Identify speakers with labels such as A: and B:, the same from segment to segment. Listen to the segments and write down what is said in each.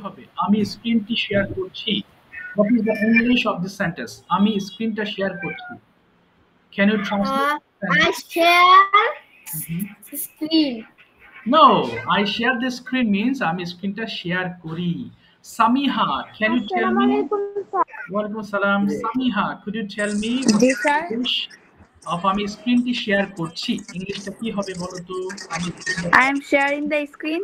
A: হবে আমি স্ক্রিনটি শেয়ার করছি। What is the English of this sentence? আমি স্ক্রিনটা শেয়ার করছি। Can you translate the
B: I
A: sentence?
B: share
A: Mhm.
B: screen.
A: No, I share the screen means আমি স্ক্রিনটা শেয়ার করি। Samiha, can you tell me? Walaikum salam. Samiha, could you tell me what
C: G
A: is the
C: sir
A: English of আমি স্ক্রিনটি share করছি? ইংলিশটা কি হবে বলো তো? আমি স্ক্রিনটা
C: I am sharing the screen.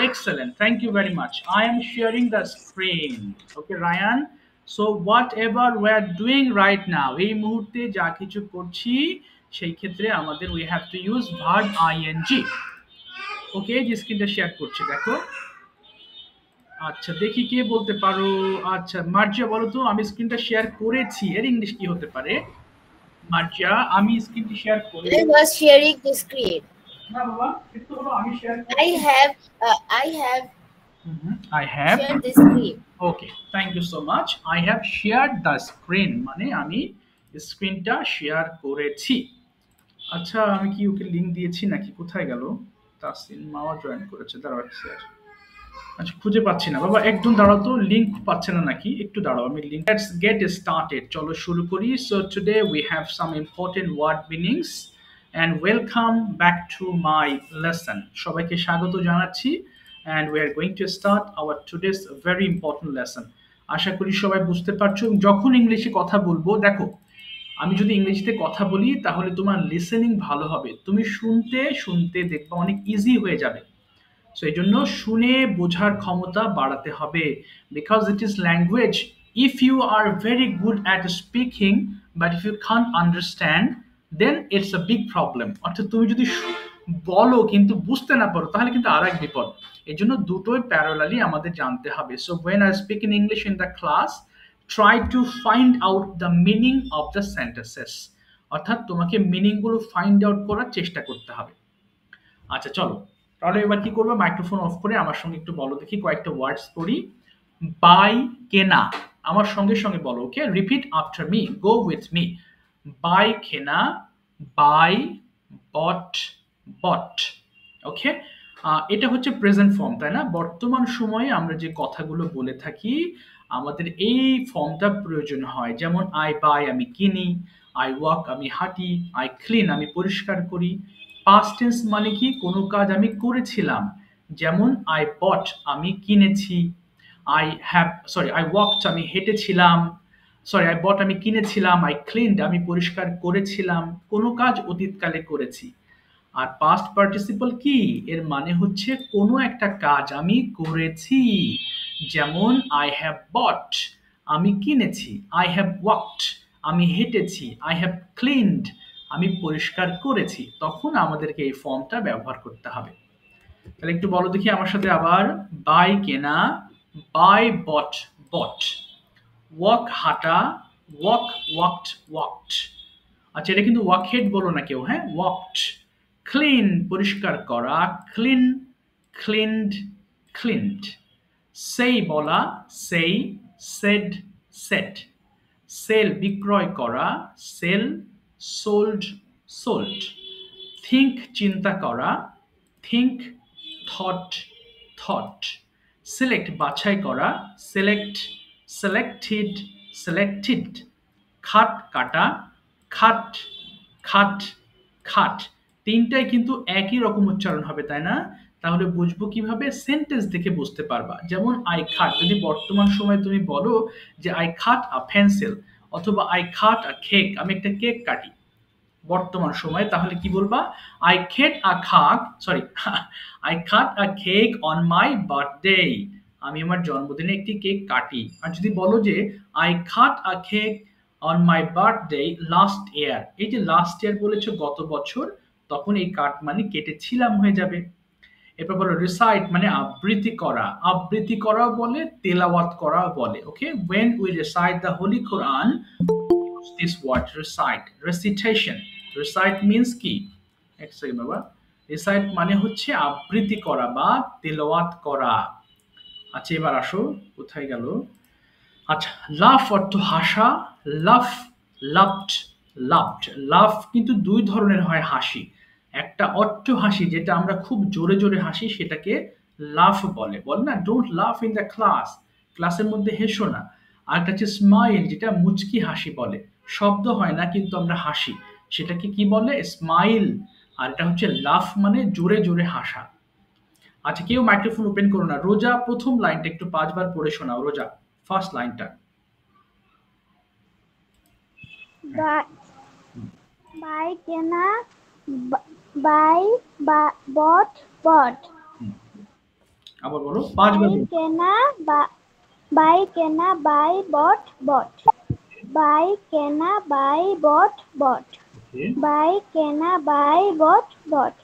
A: Excellent. Thank you very much. I am sharing the screen. Okay, Ryan. So whatever we are doing right now, এই মুহূর্তে যা কিছু করছি সেই ক্ষেত্রে আমাদের we have to use verb ing. ওকে, যে স্ক্রিনটা শেয়ার করছি দেখো। আচ্ছা দেখি কে বলতে পারো। আচ্ছা মার্জিয়া বলো তো আমি স্ক্রিনটা শেয়ার করেছি এর ইংলিশ কি হতে পারে? মার্জিয়া আমি স্ক্রিনটি শেয়ার করে
B: I was sharing the screen.
A: না বাবা একটু হলো আমি share
B: I have
A: I have
B: shared the screen.
A: Okay, thank you so much. I have shared the screen মানে আমি স্ক্রিনটা শেয়ার করেছি। আচ্ছা আমি কি ওকে লিংক দিয়েছি নাকি কোথায় গেল? তাসিন মাওয়া জয়েন করেছে দাঁড়াও স্যার। আচ্ছা খুঁজে পাচ্ছি না বাবা একদম দাঁড়াও তো লিংক পাচ্ছে না নাকি একটু দাঁড়াও আমি লিংক লেটস গেট স্টার্টেড চলো শুরু করি so today we have some important word meanings and welcome back to my lesson সবাইকে স্বাগত জানাচ্ছি and we are going to start our today's very important lesson আশা করি সবাই বুঝতে পারছো যখন ইংলিশে কথা বলবো দেখো আমি যদি ইংরেজিতে কথা বলি তাহলে তোমার লিসেনিং ভালো হবে তুমি শুনতে শুনতে দেখবা অনেক ইজি হয়ে যাবে সো এই জন্য শুনে বোঝার ক্ষমতা বাড়াতে হবে because it is language if you are very good at speaking but if you can't understand then it's a big problem অর্থাৎ তুমি যদি বলো কিন্তু বুঝতে না পারো তাহলে কিন্তু আর এক বিপদ এই জন্য দুটোই প্যারালালি আমাদের জানতে হবে so when I speak in English in the class try to find out the meaning of the sentences অর্থাৎ তোমাকে মিনিংগুলো ফাইন্ড আউট করার চেষ্টা করতে হবে আচ্ছা চলো তাহলে এবার কি করবো মাইক্রোফোন অফ করে আমার সঙ্গে একটু বলো দেখি কয়েকটা ওয়ার্ডস পড়ি বাই কেনা আমার সঙ্গে সঙ্গে বলো okay repeat after me go with me buy কেনা বাই বট বট ওকে এটা হচ্ছে প্রেজেন্ট ফর্ম তাই না বর্তমান সময়ে আমরা যে কথাগুলো বলে থাকি আমাদের এই ফর্মটা প্রয়োজন হয় যেমন আই বাই আমি কিনি আই ওয়াক আমি হাঁটি আই ক্লিন আমি পরিষ্কার করি পাস্ট টেন্স মানে কি কোনো কাজ আমি করেছিলাম যেমন আই বট আমি কিনেছি আই ওয়াকড আমি হেঁটেছিলাম আই বট আমি কিনেছিলাম আই ক্লিনড আমি পরিষ্কার করেছিলাম কোনো কাজ অতীতকালে করেছি আর পাস্ট পার্টিসিপল কি এর মানে হচ্ছে কোনো একটা কাজ আমি করেছি যেমন আই হ্যাভ বট আমি কিনেছি আই হ্যাভ ওয়াকড আমি হেঁটেছি আই হ্যাভ ক্লিনড আমি পরিষ্কার করেছি তখন আমাদেরকে এই ফর্মটা ব্যবহার করতে হবে তাহলে একটু বলো দেখি আমার সাথে আবার বাই কেনা বাই বট বট ওয়াক হাঁটা ওয়াক ওয়াকড ওয়াকড আচ্ছা এটা কিন্তু ওয়াক হেড বলো না কেউ হ্যাঁ ওয়াকড ক্লিন পরিষ্কার করা ক্লিন ক্লিনড ক্লিনড সেই বলা সেই সেড সেট সেল বিক্রয় করা সেল সোল্ড সোল্ড থিঙ্ক চিন্তা করা থিঙ্ক থট থট সিলেক্ট বাছাই করা সিলেক্ট সেলেক্টেড সেলেক্টেড খাট কাটা খাট খাট খাট তিনটাই কিন্তু একই রকম উচ্চারণ হবে তাই না তাহলে বুঝবো কিভাবে সেন্টেন্স দেখে বুঝতে পারবা যেমন আই খাট যদি বর্তমান সময়ে তুমি বলো যে আই খাট আ পেন্সিল অথবা আই খাট আ কেক আমি একটা কেক কাটি বর্তমান সময়ে তাহলে কি বলবা আই খেট আ খাক সরি আই খাট আ কেক অন মাই বার্থডে আমি আমার জন্মদিনে একটি কেক কাটি আর যদি বলো যে আই খাট আ cake on my birthday last year এই যে লাস্ট ইয়ার বলেছো গত বছর তখন এই কাট মানে কেটেছিলাম হয়ে যাবে এরপর বলো রিসাইট মানে আবৃত্তি করাও বলে তেলাওয়াত করাও বলে ওকে when we recite the holy quran use this word recite recitation recite means কি এক সেকেন্ড বাবা recite মানে হচ্ছে আবৃত্তি করা বা তেলাওয়াত করা আচ্ছা এবার আসো কোথায় গেল আচ্ছা লাফ অর্থ হাসা লাফ লাফড লাফড লাফ কিন্তু দুই ধরনের হয় হাসি একটা অট্ট হাসি যেটা আমরা খুব জোরে জোরে হাসি সেটাকে লাফ বলে, বলে না ডোন্ট লাফ ইন দ্য ক্লাস, ক্লাসের মধ্যে হেসো না। আরেকটা হচ্ছে স্মাইল, যেটা মুচকি হাসি বলে, শব্দ হয় না কিন্তু আমরা হাসি, সেটাকে কি বলে? স্মাইল। আর এটা হচ্ছে লাফ, মানে জোরে জোরে হাসা। আচ্ছা, কেউ মাইক্রোফোন ওপেন করো না। রোজা, প্রথম লাইনটা একটু ৫ বার পড়ে শোনাও। রোজা, ফার্স্ট লাইনটা।
C: Buy, buy কেনা, buy, bought, bought.
A: আবার বলো, ৫ বার
C: Buy
A: বলো।
C: কেনা, buy কেনা, buy, bought, bought. Buy কেনা, buy, bought, bought.
A: ওকে,
C: Buy কেনা, buy, bought, bought.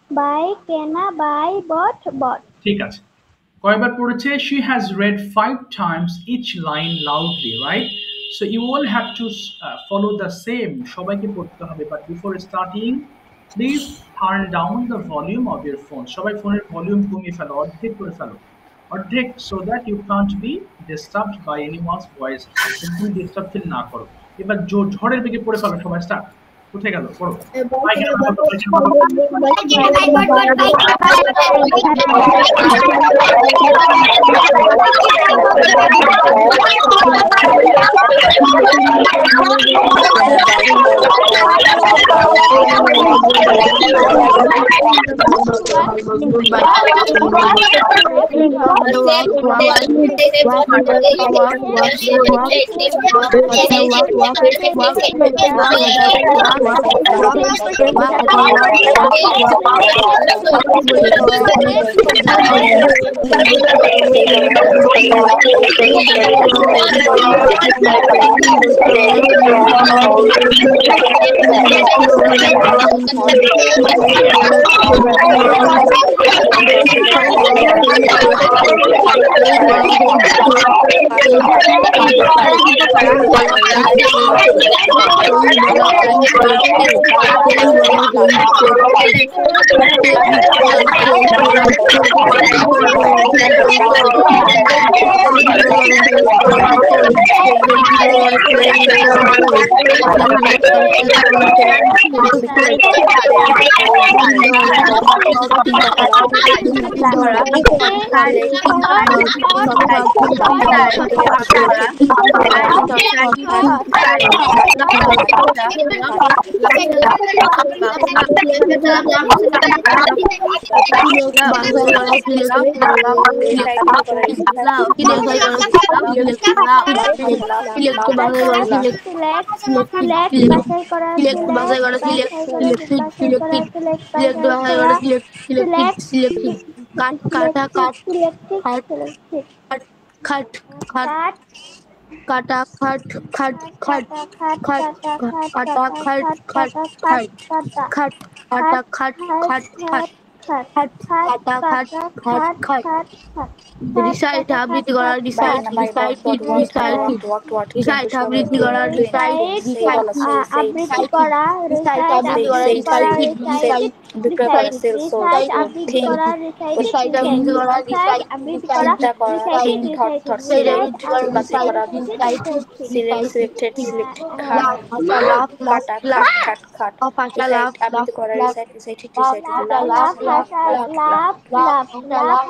C: Buy কেনা, buy, bought, bought.
A: ঠিক আছে। কয়বার পড়েছে? She has read 5 times each line loudly, right? So you all have to follow the same. সবাইকে পড়তে হবে, but before starting, please turn down the volume of your phone. সবাই ফোনের ভলিউম কমিয়ে ফেলো, অর্ধেক করে ফেলো, অর্ধেক, so that you can't be disturbed by anyone's voice. তুমি ডিস্টার্ব ফিল না করো। এবার ঝড়ের বেগে পড়ে ফেলো, সবাই স্টার্ট। কোথায় গেল? পড়ো। পায়খানা বন্ধ, পায়খানা বন্ধ।
D: কাটা খাট খাট খাট খাট কাটা খাট খাট খাট খাট কাটা খাট খাট খাট খাট কাটা খাট খাট খাট রিসাইট আবৃত্তি করা রিসাইট রিসাইট রিসাইট রিসাইট আবৃত্তি করা রিসাইট রিসাইট
C: আবৃত্তি করা,
D: রিসাইট আবৃত্তি করা রিসাইট রিসাইট
C: রিসাইট আবৃত্তি করা,
D: রিসাইট আবৃত্তি করা রিসাইট
C: আবৃত্তি করা,
E: selected, hard, laugh, kata, cut, cut, recite, আবৃত্তি করা, recite, recited, recited, laugh, laugh, laugh, laugh,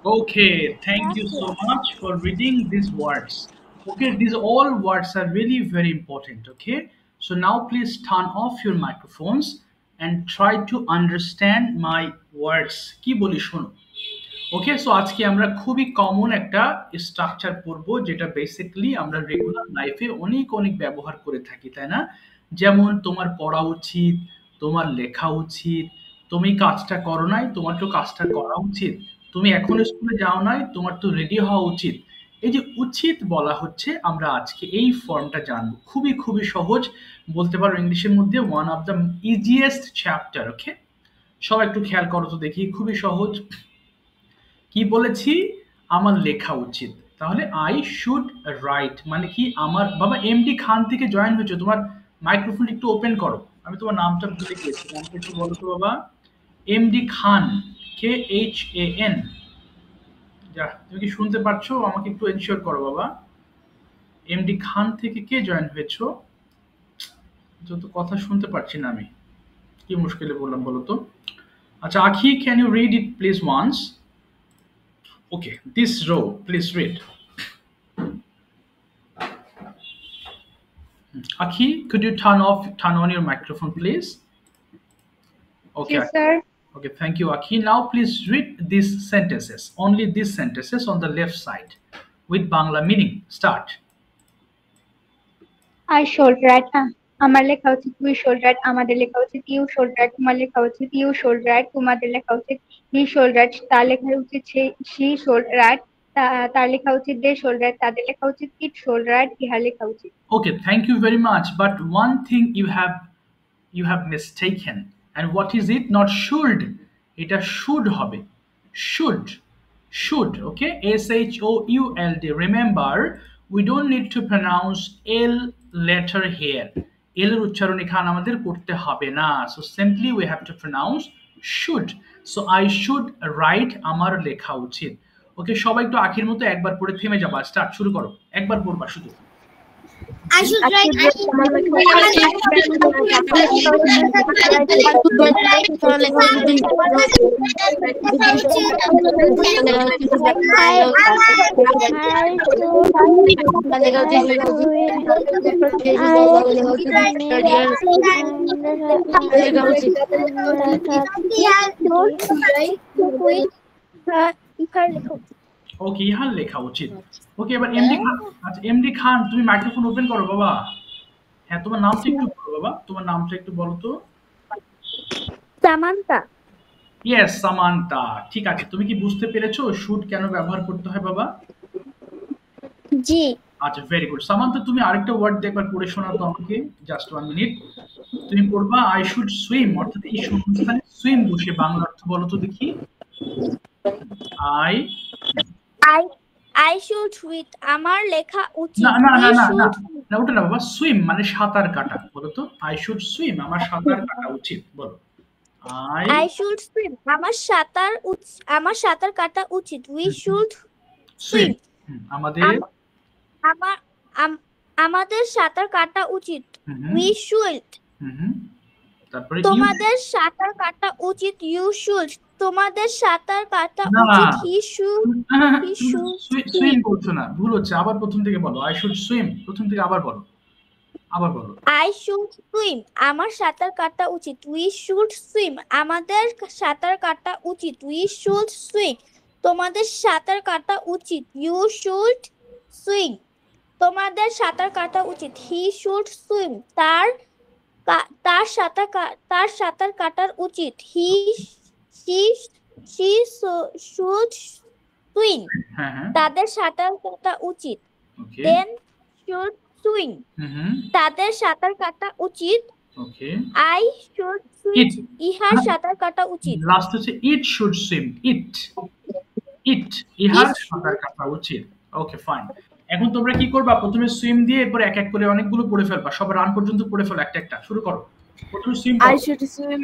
A: Okay, thank you so much for reading these words. Okay, these all words are really very important. Okay, so now please turn off your microphones and try to understand my words. কি বলি শোনো। ওকে, so আজকে আমরা খুবই common একটা structure পড়বো, যেটা basically আমরা রেগুলার লাইফে অনেক অনেক ব্যবহার করে থাকি, তাই না? যেমন তোমার পড়া উচিত, তোমার লেখা উচিত, তুমি কাজটা করো নাই, তোমার তো কাজটা করা উচিত, তুমি এখনো স্কুলে যাও নাই, তোমার তো রেডি হওয়া উচিত। এই যে উচিত বলা হচ্ছে, আমরা আজকে এই ফর্মটা জানবো। খুবই খুবই সহজ, বলতে পারো ইংলিশের মধ্যে one of the easiest chapter. Okay, সবাই একটু খেয়াল করো তো দেখি, খুবই সহজ। কি বলেছি? আমার লেখা উচিত। তাহলে আই শুড রাইট মানে কি? আমার বাবা এমডি খান থেকে জয়েন হয়েছে, তোমার মাইক্রোফোন একটু ওপেন করো। আমি তোমার নামটা ভুলে গিয়েছি, নামটা একটু বলো তো বাবা। এমডি খান, KHAN। যা, তুমি কি শুনতে পাচ্ছো? আমাকে একটু এনশিওর করো বাবা। এমডি খান থেকে কে জয়েন হয়েছো? তো কথা শুনতে পাচ্ছি না আমি, কি মুশকিলে বললাম বলো তো। আচ্ছা Akhi, can you read it please once? Okay, this row please read. Akhi, could you turn on your microphone, please? Okay.
F: Yes, sir.
A: Okay, thank you, Akhi. Now, please read these sentences. Only these sentences on the left side, with Bangla meaning. Start.
F: I should write. আমার লেখা উচিত we should write. আমাদের লেখা উচিত you should write. তোমার লেখা উচিত you should write. তোমাদের লেখা উচিত he should write. তার লেখা উচিত she should write. তার লেখা উচিত they should write. তাদের লেখা উচিত it should write. ইহার লেখা উচিত।
A: Okay, thank you very much. But one thing you have mistaken. And what is it? Not should. It should hobe. Should. Okay. SHOULD. Remember, we don't need to pronounce L letter here. L এর উচ্চারণ এখানে আমাদের করতে হবে না। So simply we have to pronounce should. So I should write, আমার লেখা উচিত। ওকে, সবাই একটু আখির মতো একবার পড়ে থেমে যাবা, স্টার্ট শুরু করো, একবার পড়বা শুধু।
B: I should write.
A: ওকে, ইহার লেখা উচিত। ওকে, এবার এমডি খান। আচ্ছা এমডি খান, তুমি মাইক্রোফোন ওপেন করো বাবা। হ্যাঁ, তোমার নামটা একটু বলো বাবা, তোমার নামটা একটু বলো তো।
D: সামান্তা।
A: ইয়েস, সামান্তা। ঠিক আছে, তুমি কি বুঝতে পেরেছো শুড কেন ব্যবহার করতে হয় বাবা?
D: জি।
A: আচ্ছা, ভেরি গুড। সামান্তা, তুমি আরেকটা ওয়ার্ড একবার পড়ে শোনাও তো আমাকে, জাস্ট 1 মিনিট। তুমি পড়বা আই শুড সুইম, অর্থাৎ এই শূন্যস্থানে সুইম বসে বাংলা অর্থ বলো তো দেখি।
D: I should read. আমার লেখা উচিত।
A: না, ওটা না বাবা, সুইম মানে সাঁতার কাটা, বলো তো। আই শুড সুইম, আমার সাঁতার কাটা উচিত, বলো।
D: I should swim. আমার সাঁতার কাটা উচিত। We should swim. আমাদের সাঁতার কাটা উচিত। We should.
A: তারপরে
D: তোমাদের সাঁতার কাটা উচিত। You should. তোমাদের সাঁতার কাটা উচিত। He should.
A: সুইম বলছো না, ভুল হচ্ছে, আবার প্রথম থেকে বলো। আই শুড সুইম, প্রথম থেকে আবার বলো। I
D: should swim. আমার সাঁতার কাটা উচিত। We should swim. আমাদের সাঁতার কাটা উচিত। We should swim. তোমাদের সাঁতার কাটা উচিত। You should swim. তোমাদের সাঁতার কাটা উচিত। He should swim. তার সাঁতার কাটার উচিত। She should swim. তাদের সাঁতার কাটা উচিত। Then should swim. তাদের সাঁতার কাটা উচিত। I should swim. ইহার সাঁতার কাটা উচিত।
A: লাস্ট হচ্ছে it should swim. it ইহার সাঁতার কাটা উচিত। ওকে, ফাইন। এখন তোমরা কি করবা, প্রথমে সুইম দিয়ে এরপর এক এক করে অনেকগুলো পড়ে ফেলবা। সব রান পর্যন্ত পড়ে ফেলো একটা একটা, শুরু করো। প্রথমে সুইম।
E: I should swim.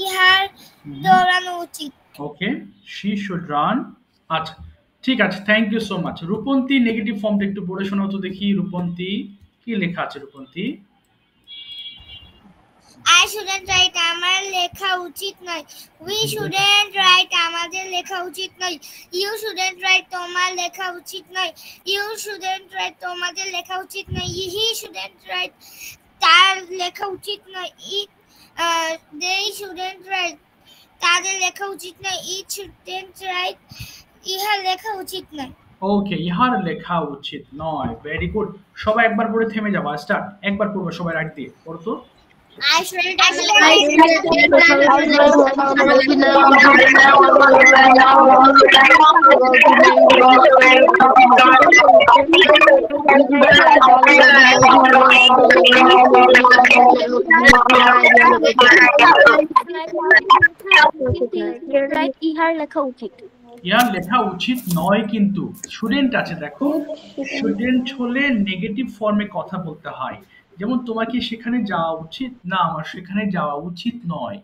B: ইহার দৌড়ানো উচিত।
A: Okay, she should run. আচ্ছা ঠিক আছে, thank you so much. Rupanti negative ফর্মটা একটু পড়ে শোনাও তো দেখি। রূপন্তী কি লেখা আছে? রূপন্তী
B: I shouldn't write, আমার লেখা উচিত নয়। We shouldn't write, আমাদের লেখা উচিত নয়। You shouldn't write, তোমার লেখা উচিত নয়। You shouldn't write, তোমাদের লেখা উচিত নয়। He shouldn't write, তার লেখা উচিত নয়। They shouldn't write, তাদের লেখা উচিত নয়। It shouldn't write, ইহার লেখা উচিত নয়।
A: ওকে, ইহার লেখা উচিত নয়। Very good. সবাই একবার পড়ে থেমে যাবো। স্টার্ট। একবার পড়বো সবাই, রাইট দিয়ে পড়ো তো।
B: I shouldn't
D: ইহার লেখা উচিত।
A: ইহার লেখা উচিত নয়, কিন্তু স্টুডেন্ট আছে দেখো। স্টুডেন্ট হলে নেগেটিভ ফর্মে কথা বলতে হয়। যেমন তোমার কি সেখানে যাওয়া উচিত? না, আমার সেখানে যাওয়া উচিত নয়।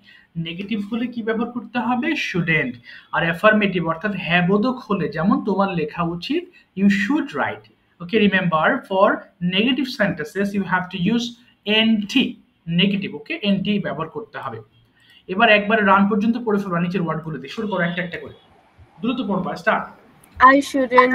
A: নেগেটিভ হলে কি ব্যবহার করতে হবে? শুডেন্ট। আর অ্যাফার্মেটিভ অর্থাৎ হ্যাঁ বোধক হলে, যেমন তোমার লেখা উচিত, you should write. Okay, remember for negative sentences you have to use NT, negative. Okay, NT ব্যবহার করতে হবে। এবার একবার রান পর্যন্ত পড়ে ফেলবা নিচের ওয়ার্ডগুলো দিয়ে। শুরু করো একটা একটা করে, দ্রুত পড়বা। স্টার্ট।
D: I shouldn't.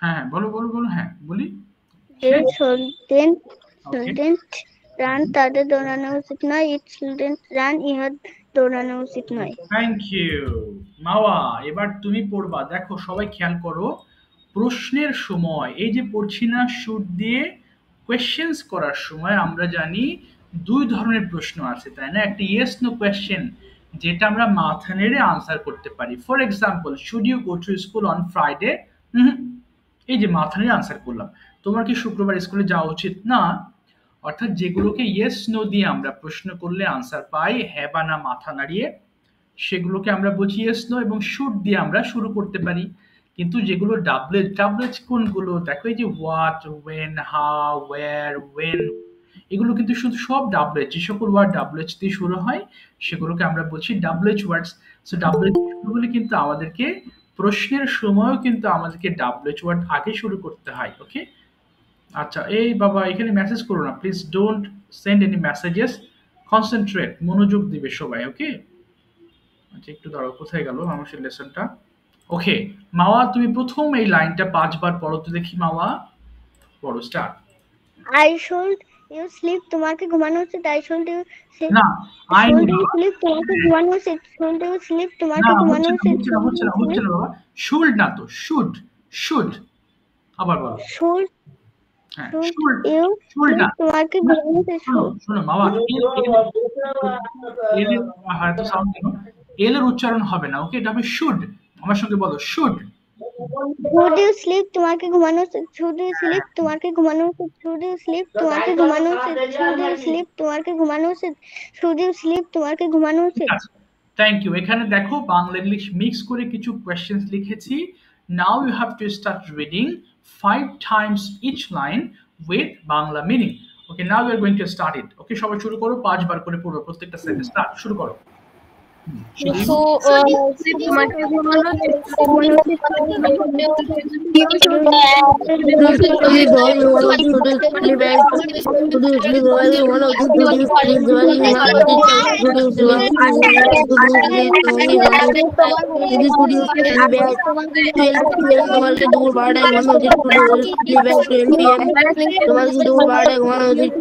A: হ্যাঁ বলো বলো বলো, হ্যাঁ বলি।
C: রান, তাদের দৌড়ানো উচিত নয়। ইট স্টুডেন্ট রান, ইহার দৌড়ানো উচিত নয়।
A: থ্যাংক ইউ মাওয়া। এবার তুমি পড়বা। দেখো সবাই খেয়াল করো, প্রশ্নের সময় এই যে পড়ছি না শুড দিয়ে, কোয়েশ্চেন্স করার সময় আমরা জানি দুই ধরনের প্রশ্ন আছে, তাই না? একটা ইয়েস নো কোয়েশ্চেন, যেটা আমরা মাথা নেড়ে আনসার করতে পারি। For example, should you go to school on Friday? এই যে মাথা নেড়ে আনসার করলাম। তোমার কি শুক্রবার স্কুলে যাওয়া উচিত? না। অর্থাৎ যেগুলোকে ইয়েস নো দিয়ে আমরা প্রশ্ন করলে আনসার পাই, হ্যাঁ বা না মাথা নাড়িয়ে, সেগুলোকে আমরা বলছি ইয়েস নো, এবং শুড দিয়ে আমরা শুরু করতে পারি। কিন্তু যেগুলো ডাবলেট, ডাবলেট কোনগুলো? দেখো এই যে what, when, how, where, when, এগুলো কিন্তু শুধু সব ডাবলেট। যে সকল ওয়ার্ড ডাবলেট দিয়ে শুরু হয় সেগুলোকে আমরা বলছি ডাবলেট ওয়ার্ডস। সো ডাবলেট শুরু হলে কিন্তু আমাদেরকে প্রশ্নের সময়ও কিন্তু আমাদেরকে ডাবলেট ওয়ার্ড আগে শুরু করতে হয়। ওকে, আচ্ছা। এই বাবা এখানে মেসেজ করো না please, don't send any messages, concentrate, মনোযোগ দিবে সবাই। ওকে, আচ্ছা একটু দাঁড়াও, কোথায় গেল আমার সেই লেসনটা? ওকে মাওয়া, তুমি প্রথম এই লাইনটা 5 বার পড়ো তো দেখি। মাওয়া পড়ো, start.
C: I should you sleep, তোমাকে ঘুমানো উচিত। আই শুড ইউ
A: না, আই
C: শুড ইউ স্লিপ, তোমাকে ঘুমানো উচিত। শুড ইউ স্লিপ, তোমাকে
A: না,
C: ঘুমানো
A: হচ্ছে
C: উচিত।
A: না হচ্ছে না হচ্ছে না বাবা, শুড না তো, শুড, শুড। আবার বলো।
C: শুড
A: হ্যাঁ,
C: শুড
A: শুড,
C: ইউ
A: শুড না।
C: তোমাকে ঘুমানো উচিত।
A: শোনো শোনো মামা, এল এর হয়তো সাউন্ড কেন, এল এর উচ্চারণ হবে না। ওকে, এটা হবে শুড। আমার সঙ্গে বলো, শুড।
C: শুড ইউ স্লিপ, তোমাকে ঘুমানো উচিত। শুড ইউ স্লিপ, তোমাকে ঘুমানো উচিত। শুড ইউ স্লিপ, তোমাকে ঘুমানো উচিত। শুড ইউ স্লিপ, তোমাকে ঘুমানো উচিত। শুড ইউ স্লিপ, তোমাকে ঘুমানো উচিত।
A: Thank you. এখানে দেখো বাংলা ইংলিশ মিক্স করে কিছু কোয়েশ্চেন্স লিখেছি। Now you have to start reading 5 times each line with Bangla meaning. Okay, now you are going to start it. Okay, সবাই শুরু করো, 5 বার করে পড়ো প্রত্যেকটা সেন্টেন্স। স্টার্ট, শুরু করো।
E: So, তোমাকে ঘুমানো উচিত।
C: ঘুমানো উচিত।
D: তোমাকে দুপুর 12টায় ঘুমানো উচিত। Slip at 12 PM। তোমাকে দুপুর 12টায় ঘুমানো উচিত। Slip at 12 PM। আমাকে দুপুর 12টায় ঘুমানো উচিত। Slip at 12 PM। আমাকে দুপুর 12টায় ঘুমানো উচিত।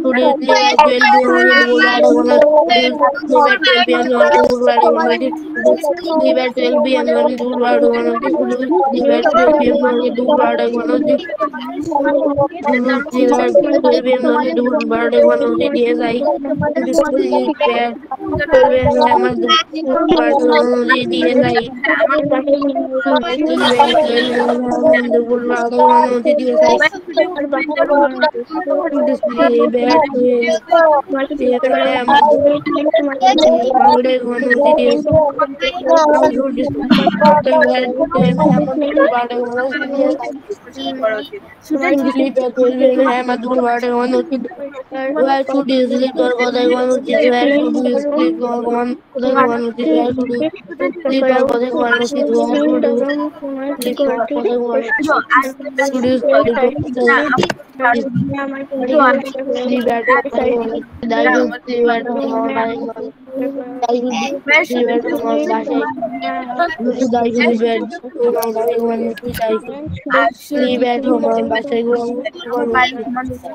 D: Slip at 12 PM। আমাকে দুপুর 12টায় ঘুমানো উচিত। Slip at 12 PM। আমাকে দুপুর 12টায় ঘুমানো উচিত। Slip at 12 PM। আমাকে দুপুর 12টায় ঘুমানো উচিত। Yes, I sleep at 12 AM. আমার দুপুর 12টায় ঘুমানো উচিত। Yes, I sleep at 12 AM. আমার দুপুর 12টায় ঘুমানো উচিত। Yes, I sleep at 12 AM. আমার দুপুর 12টায় ঘুমানো উচিত। Yes, I should sleep at 12 AM. আমার দুপুর 12টায় ঘুমানো উচিত। Yes, I should sleep at 12 AM. আমার দুপুর 12টায় ঘুমানো উচিত। Where should you sleep? তোর কোথায় ঘুমানো উচিত? Where should you sleep? তোমার কোথায় ঘুমানো উচিত? Where should you sleep? তোর কোথায় ঘুমানো উচিত? Where should you sleep? তোমার কোথায় ঘুমানো উচিত? Should you sleep? Sleep at home. I should sleep at home. I should sleep at home. বাসায় শুধু I should sleep at home. বাসায় ঘুমানো উচিত।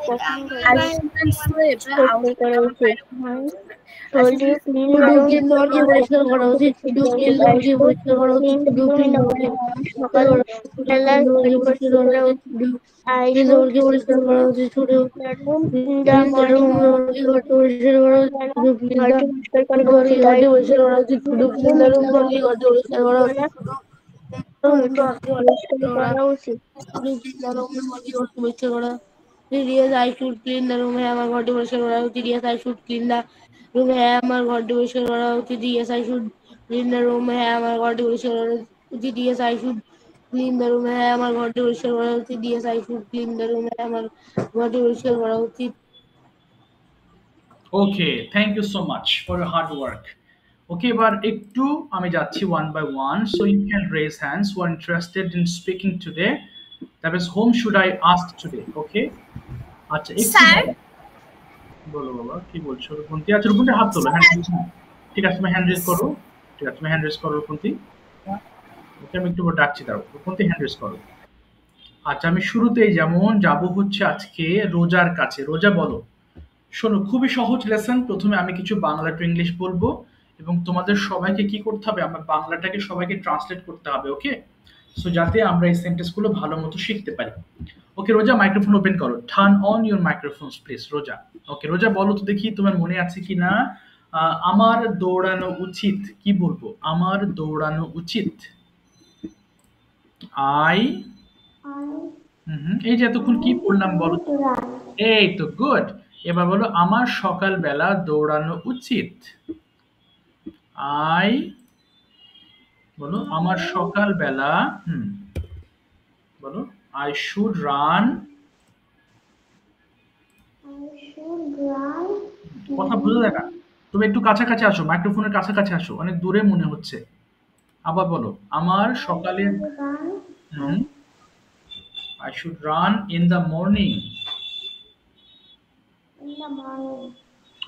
D: I should sleep at home. আমার বাসায় ঘুমানো উচিত।
C: Told you clean the
D: শুধু
C: room.
D: ক্লিন দেওয়ারকে পরিষ্কার করা উচিত। শুধু ক্লিন দেওয়ারকে পরিষ্কার করা উচিত। শুধু ক্লিন দেওয়ারকে
C: সকালবেলা
D: পরিষ্কার করা উচিত। শুধু
C: I
D: ক্লিন
C: should
D: দেওয়ারকে পরিষ্কার করা উচিত। শুধু
C: the room in the
D: clean
C: morning.
D: দেওয়ারকে পরিষ্কার করা উচিত। শুধু ক্লিন
C: ঘরটি পরিষ্কার করা উচিত। I
D: ঘরকে
C: should
D: পরিষ্কার করা উচিত। শুধু ক্লিন দেওয়ারকে পরিষ্কার করা উচিত।
C: পরিষ্কার করা উচিত।
D: Yes, I should clean the room. আমার ঘরটি পরিষ্কার করা উচিত। Yes, I should clean the room. আমার ঘরটি পরিষ্কার করা উচিত। Yes, I should clean the room. আমার ঘরটি পরিষ্কার করা উচিত। Yes, I should clean the room. আমার ঘরটি পরিষ্কার করা উচিত। Yes, I should clean the room. আমার ঘরটি পরিষ্কার করা উচিত।
A: Okay, thank you so much for your hard work. Okay, এবার একটু আমি যাচ্ছি one by one, so you can raise hands who are interested in speaking today. That is home should I ask today. Okay, আচ্ছা একটু
B: sir
A: বলো বাবা, কি বলছো রূপন্তী? আচ্ছা রূপন্তী হাত তোলো, হ্যান্ড ঠিক আছে, তুমি হ্যান্ড রেজ করো। ঠিক আছে, তুমি হ্যান্ড রেজ করো রূপন্তী। ওকে, আমি একটু ডাকছি, দাও রূপন্তী হ্যান্ড রেজ করো। আচ্ছা, আমি শুরুতেই যেমন যাব হচ্ছে আজকে রোজার কাছে। রোজা বলো। শোনো, খুবই সহজ লেসন। প্রথমে আমি কিছু বাংলা টু ইংলিশ বলবো এবং তোমাদের সবাইকে কি করতে হবে, আমার বাংলাটাকে সবাইকে ট্রান্সলেট করতে হবে। ওকে, সো যাতে আমরা এই সেন্টেন্সগুলো ভালো মতো শিখতে পারি। ওকে রোজা, মাইক্রোফোন ওপেন করো। টার্ন অন ইউর মাইক্রোফোনস প্লিজ রোজা। ওকে রোজা, বলো তো দেখি তোমার মনে আছে কি না। আমার দৌড়ানো উচিত, কি বলবো? আমার দৌড়ানো উচিত। আই এই যে এতক্ষণ কি পড়লাম বলো তো? এই তো গুড। এবার বলো, আমার সকালবেলা দৌড়ানো উচিত। আই বলো, আমার সকালবেলা বলো, আই শুড রান। কথা বোঝা যায় না, তুমি একটু কাছাকাছি আসো, মাইক্রোফোনের কাছাকাছি আসো, অনেক দূরে মনে হচ্ছে। আবার বলো, আমার সকালের I should run in the morning.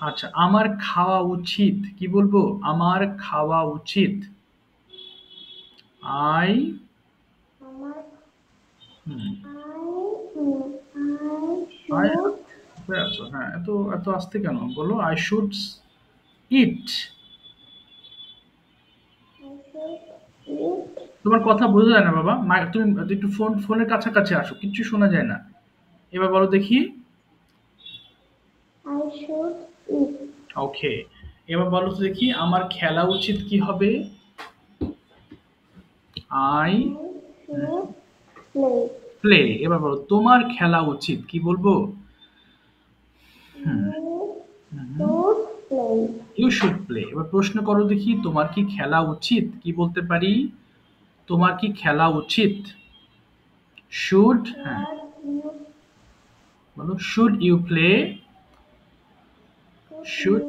A: আচ্ছা, আমার খাওয়া উচিত, কি বলবো? আমার খাওয়া উচিত। আই আই কোথায় আছো? হ্যাঁ, এত এত আসতে কেন? বলো, আই শুড ইট। তোমার কথা বোঝা যায় না বাবা, তুমি একটু ফোনের কাছাকাছি আসো, কিচ্ছু শোনা যায় না। এবার বলো দেখি। ওকে, এবার বলো তো দেখি, আমার খেলা উচিত কি হবে? I play. এবার বলো, তোমার খেলা উচিত, কি বলবো? You should play. এবার প্রশ্ন করো দেখি, তোমার কি খেলা উচিত? কি বলতে পারি? তোমার কি খেলা উচিত? শুড, হ্যাঁ বলো, শুড ইউ প্লে? শুড,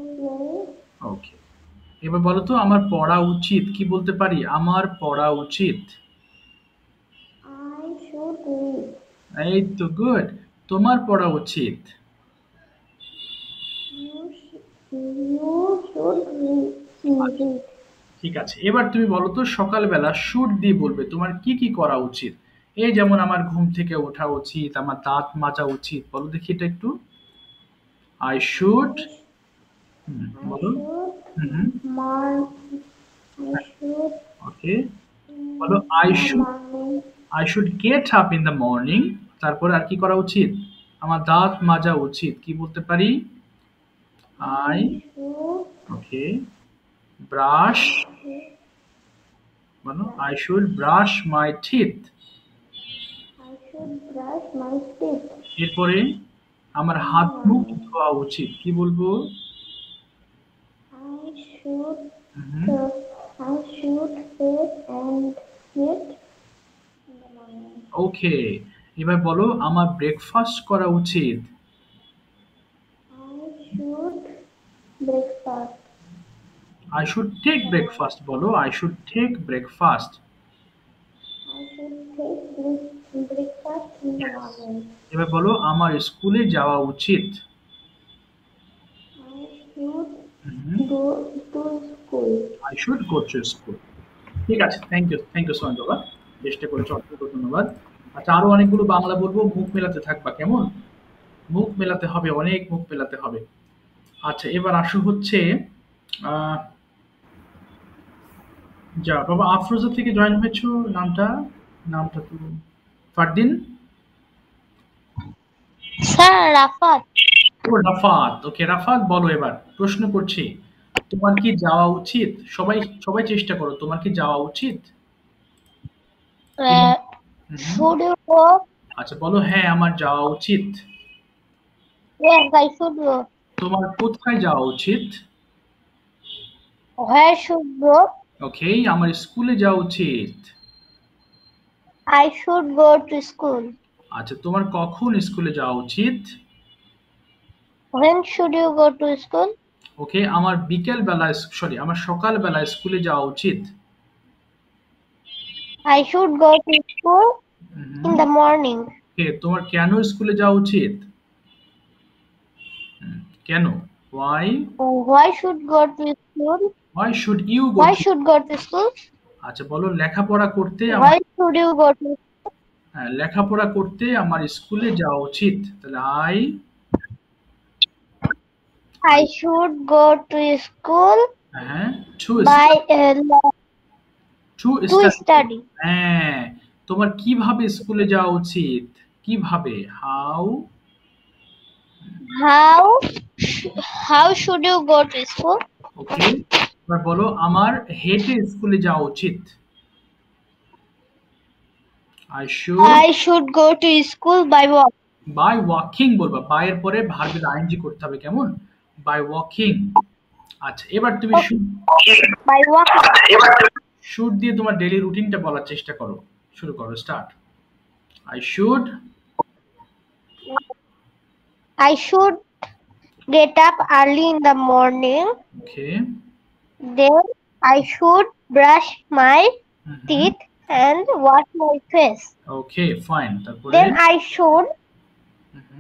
A: ওকে। এবার বলো তো আমার পড়া উচিত, কি বলতে পারি? আমার পড়া উচিত।
C: I should read.
A: এই তো গুড। তোমার পড়া উচিত।
C: You should read.
A: ঠিক আছে, এবার তুমি বলো তো সকালবেলা শুড দিয়ে বলবে তোমার কি কি করা উচিত। এই যেমন আমার ঘুম থেকে ওঠা উচিত, আমার দাঁত মাজা উচিত, বলো দেখি এটা একটু। আই শুড, বলো। হুম,
C: I should
A: ওকে, বলো I should get up in the morning. তারপরে আর কি করা উচিত? আমার দাঁত মাজা উচিত, কি বলতে পারি? আই, ওকে, ব্রাশ, বলো I should brush my teeth.
C: I should brush my teeth.
A: এরপরে আমার হাত মুখ ধোয়া উচিত, কি বলবো?
C: I should
A: hmm,
C: I should face and sit in the morning.
A: ওকে, এবার বলো আমার ব্রেকফাস্ট করা উচিত।
C: I should breakfast.
A: I should take breakfast, বলো I should take breakfast.
C: I should take breakfast in the morning.
A: এবার বলো আমার স্কুলে যাওয়া উচিত।
C: I should go to school.
A: I should go to school. ঠিক আছে, থ্যাংক ইউ সো মাচ বাবা, চেষ্টা করেছো, অসংখ্য ধন্যবাদ। আচ্ছা, আরো অনেকগুলো বাংলা বলবো, মুখ মেলাতে থাকবা, কেমন? মুখ মেলাতে হবে, অনেক মুখ মেলাতে হবে। আচ্ছা, এবার আসো হচ্ছে আহ, যা বাবা আফরোজা থেকে জয়েন হয়েছো, নামটা তো ফারদিন।
D: স্যার রাফাত।
A: ও রাফাত, ওকে রাফাত, বলো এবার প্রশ্ন করছি, তোমার কি যাওয়া উচিত? সবাই সবাই চেষ্টা করো, তোমার কি যাওয়া উচিত? হুম,
D: Should you go?
A: আচ্ছা বলো হ্যাঁ আমার যাওয়া উচিত।
D: Yes, I should go.
A: তোমার কোথায় যাওয়া উচিত?
D: Where should go?
A: ওকে, আমার স্কুলে যাওয়া উচিত।
D: I should go to school.
A: আচ্ছা, তোমার কখন স্কুলে যাওয়া উচিত?
D: When should you go to school?
A: ওকে, আমার আমার সকালবেলা স্কুলে যাওয়া উচিত।
D: I should go to school in the morning.
A: ওকে, তোমার কেন স্কুলে যাওয়া উচিত? কেন? Why?
D: Why should go to school?
A: Why should you go
D: Why
A: to?
D: should go to school?
A: আচ্ছা বলো লেখাপড়া করতে
D: Why should you go to?
A: লেখাপড়া করতে আমার স্কুলে যাওয়া উচিত। তাহলে
D: I should go to school
A: হ্যাঁ to
D: study.
A: হ্যাঁ, তোমার কিভাবে স্কুলে যাওয়া উচিত? কিভাবে?
D: How should you go to school?
A: ওকে, এবার বলো আমার হেঁটে স্কুলে যাওয়া উচিত।
D: I should go to school by walk.
A: By walking বলবা, বাই এর পরে ভার্বের আইএনজি করতে হবে, কেমন? By walking. আচ্ছা, এবার তুমি
D: By walking.
A: শুড দিয়ে তোমার ডেইলি রুটিনটা বলার চেষ্টা করো, শুরু করো, start.
D: I should get up early in the morning.
A: Okay,
D: Then I should brush my teeth and wash my face.
A: Okay fine, তারপরে
D: Then I should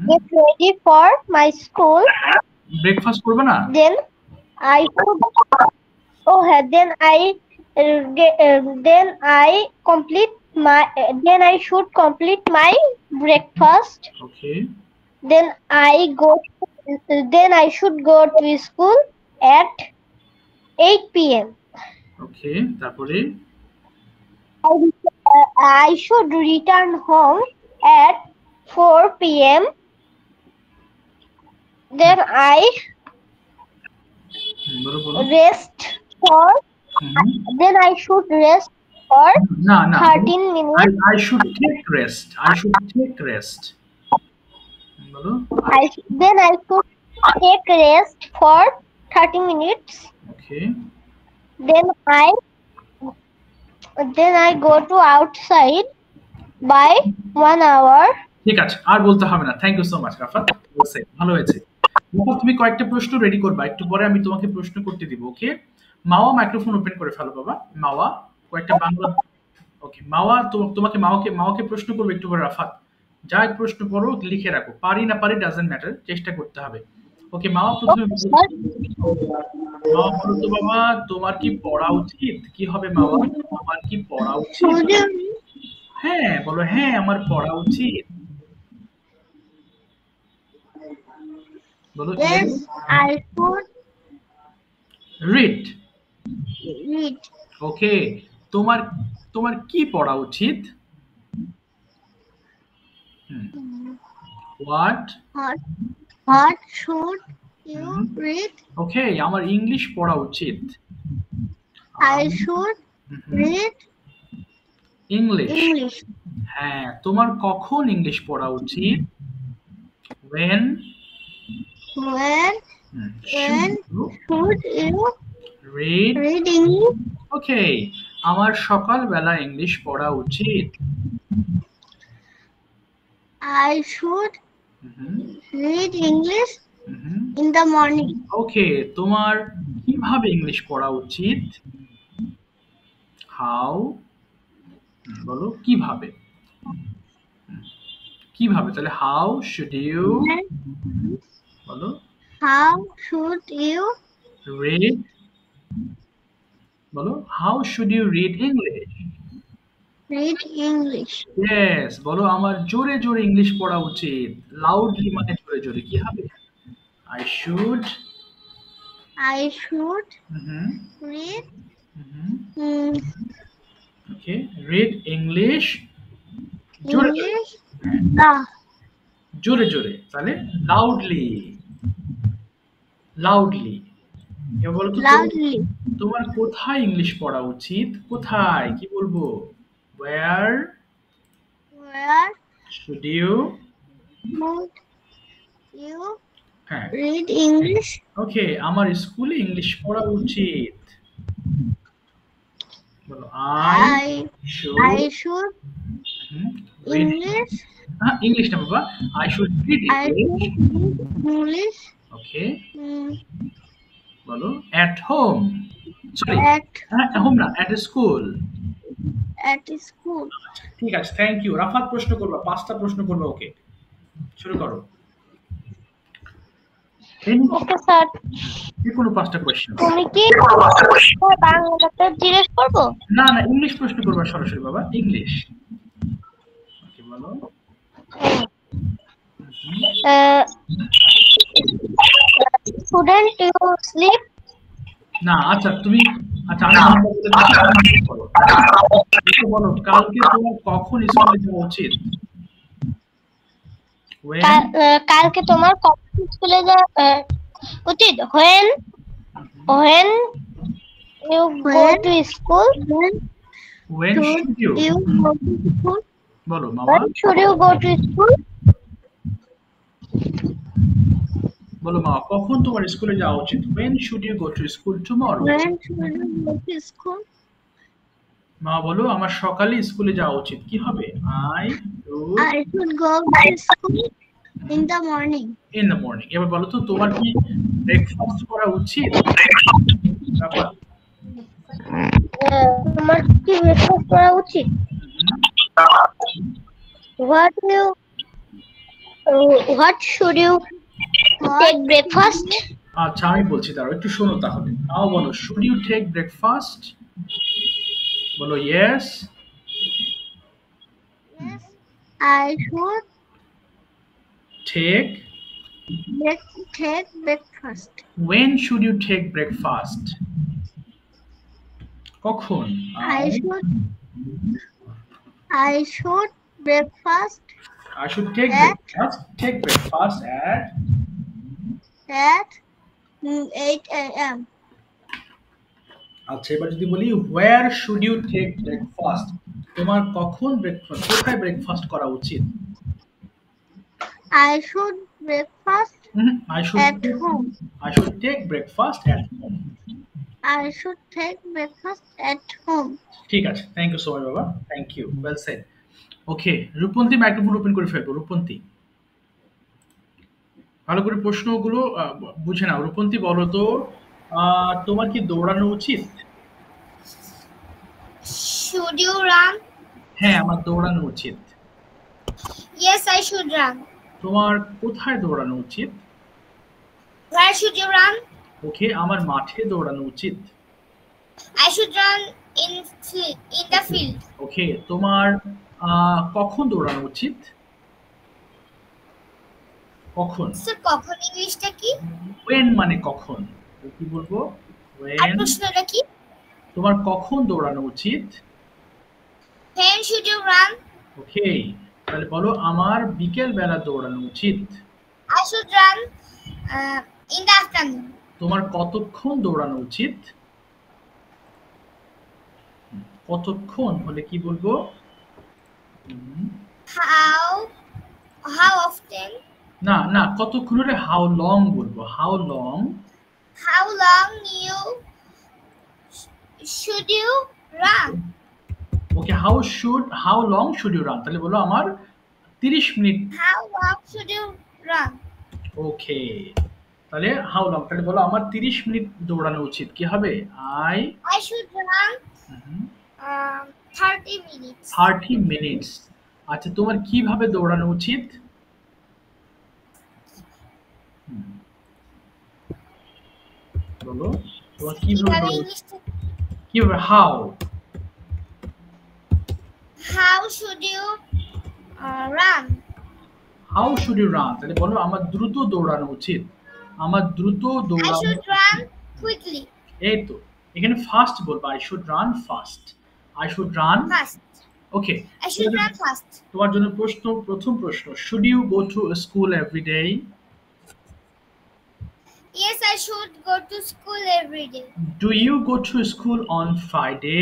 D: get ready for my school.
A: Breakfast করবে না?
D: Then I should then I should complete my breakfast.
A: Okay,
D: Then I should go to school at 8 p.m.
A: ওকে, তারপরে
D: I should return home at 4 p.m. Then I
A: বলো
D: rest for. Then I should rest for
A: না
D: 13 minutes.
A: I should take rest. বলো
D: Then I should take rest for 30 minutes.
A: Okay,
D: Then I go to outside by 1 hour.
A: ঠিক আছে, আর বলতে হবে না। Thank you so much Rafat, ভালো হয়েছে। রাফাত, তুমি কয়েকটা প্রশ্ন রেডি করবা, একটু পরে আমি তোমাকে প্রশ্ন করতে দিব, ওকে? মাওয়া মাইক্রোফোন ওপেন করে ফেলো বাবা। মাওয়া কয়েকটা বাংলা। ওকে মাওয়া, তোমাকে মাওয়াকে প্রশ্ন করবো একটু পরে রাফাত। যা প্রশ্ন করো লিখে রাখো, পারি না পারি ডাজন্ট ম্যাটার, চেষ্টা করতে হবে। ওকে মাওয়া প্রথমে মাওয়া বলো তো বাবা, তোমার কি পড়া উচিত? কি হবে মাওয়া, আমার কি পড়া উচিত? হ্যাঁ বলো, হ্যাঁ আমার পড়া উচিত। বলো
C: Yes, I should
A: read.
C: read.
A: ওকে, তোমার তোমার কি পড়া উচিত? What
C: What should you
A: Mhm.
C: read?
A: ওকে, আমার ইংলিশ পড়া উচিত।
C: I should read
A: English.
C: English.
A: হ্যাঁ, তোমার কখন ইংলিশ পড়া উচিত? when
C: When
A: should you
C: should you
A: read?
C: read English?
A: ওকে, আমার সকালবেলা ইংলিশ পড়া উচিত।
C: I should
A: Mhm.
C: read English
A: Mhm.
C: in the morning.
A: ওকে, তোমার কিভাবে ইংলিশ পড়া উচিত? হাউ, বলো কিভাবে। কিভাবে, তাহলে হাউ শুড ইউ, বলো
C: How should you
A: read, বলো how should you read English.
C: read English?
A: Yes, বলো আমার জোরে জোরে ইংলিশ পড়া উচিত। লাউডলি মানে জোরে জোরে, কি হবে? I should
C: I should read
A: okay, read English জোরে জোরে,
C: English.
A: জোরে জোরে, তাহলে লাউডলি। লাউডলি। এবার বলো তো
C: Loudly.
A: তোমার কোথায় ইংলিশ পড়া উচিত? কোথায়, কি বলবো? where
C: Where
A: should you,
C: should you
A: হ্যাঁ
C: read English?
A: ওকে, আমার স্কুলে ইংলিশ পড়া উচিত। বলো I
C: I
A: should
C: should
A: read
C: English.
A: English না বাবা, I should read
C: I
A: English.
C: should read English
A: ওকে, বলো at home, sorry
C: at
A: home না, at school।
C: school.
A: ঠিক আছে, থ্যাংক ইউ। রাফাত প্রশ্ন করবা, 5টা প্রশ্ন করবা। ওকে, শুরু করো।
C: ওকে স্যার,
A: যে কোনো 5টা কোশ্চেন।
C: তুমি কি বাংলাতে জিজ্ঞেস করবো?
A: না না, ইংলিশ প্রশ্ন করবা সরাসরি বাবা, ইংলিশ। ওকে বলো।
C: Shouldn't you sleep?
A: না আচ্ছা তুমি, আচ্ছা আমি নাম্বার বলে দিচ্ছি, তুমি বলো। একটু বলো, কালকে তোমার কখন স্কুলে যাওয়া উচিত? when
C: কালকে তোমার কখন স্কুলে যাওয়া উচিত? When you go to school?
A: when should you,
C: You go to school?
A: বলো মামা।
C: When should you go to school?
A: বলো মামা, কখন তোমার স্কুলে যাওয়া উচিত? when should you go to school tomorrow?
C: When should you go to school?
A: মা বলো আমার সকালে স্কুলে যাওয়া উচিত, কি হবে? I
C: should go to school in the morning.
A: in the morning। এবার বলো তো তোমার কি ব্রেকফাস্ট করা উচিত? রাফাত।
C: তোমার কি ব্রেকফাস্ট করা উচিত? What should you take breakfast?
A: আচ্ছা আমি বলছি, দাঁড়াও একটু শোনো তাহলে। নাও বলো, should you take breakfast? বলো yes,
C: I should
A: take।
C: take breakfast.
A: when should you take breakfast? কখন?
C: I should breakfast
A: I should take
C: At-
A: breakfast at
C: at 8 a.m.
A: আচ্ছা এবার যদি বলি where should you take breakfast? তোমার কখন breakfast, কোথায় breakfast করা উচিত?
C: I should breakfast
A: I should
C: at home.
A: take breakfast at home।
C: I should take breakfast at home.
A: ঠিক আছে, থ্যাংক ইউ সো মাচ বাবা, thank you, well said. Okay Rupanti, microphone open করে ফেলবো। রূপন্তী ভালো করে প্রশ্নগুলো বুঝে নাও। রূপন্তী বলো তো তোমার কি দৌড়ানো উচিত?
B: Should you run?
A: হ্যাঁ, আমার দৌড়ানো উচিত।
B: Yes, I should run.
A: তোমার কোথায় দৌড়ানো উচিত?
B: Where should you run?
A: ওকে, আমার মাঠে দৌড়ানো উচিত।
B: I should run in the field.
A: ওকে, তোমার কখন দৌড়ানো উচিত? কখন?
B: স্যার কখন ইংলিশটা কি?
A: when মানে কখন, কি বলবো?
B: আর
A: when।
B: প্রশ্নটা কি?
A: তোমার কখন দৌড়ানো উচিত?
B: When should you run?
A: Okay, তাহলে বলো আমার বিকেল বেলা দৌড়ানো উচিত।
B: I should run in the afternoon.
A: তোমার কতক্ষণ দৌড়ানো উচিত? কতক্ষণ হলে কি বলবো?
B: How often?
A: না না, কতক্ষণ হলে হাউ লং বলবো। How long.
B: How long should you run?
A: Okay, how long should you run, তাহলে বলো আমার 30 minute.
B: How long should you run?
A: Okay, তাহলে হাউ লং, তাহলে বলো আমার 30 মিনিট দৌড়ানো উচিত। কি হবে?
B: I should run 30 minutes.
A: 30 minutes. আচ্ছা, তোমার কিভাবে দৌড়ানো উচিত? বলো তোমার কিভাবে how
B: should you run?
A: How should you run, তাহলে বলো আমার দ্রুত দৌড়ানো উচিত। আমার দ্রুত
B: I
A: দৌড়ানো।
B: should run quickly.
A: এই তো, এখানে ফাস্ট বলবো। I should run fast. I should run
B: Fast.
A: ওকে।
B: I should run fast.
A: তোমার জন্য প্রথম প্রশ্ন, should you go to school every day?
B: Yes, I should go to school every day.
A: Do you go to school on Friday?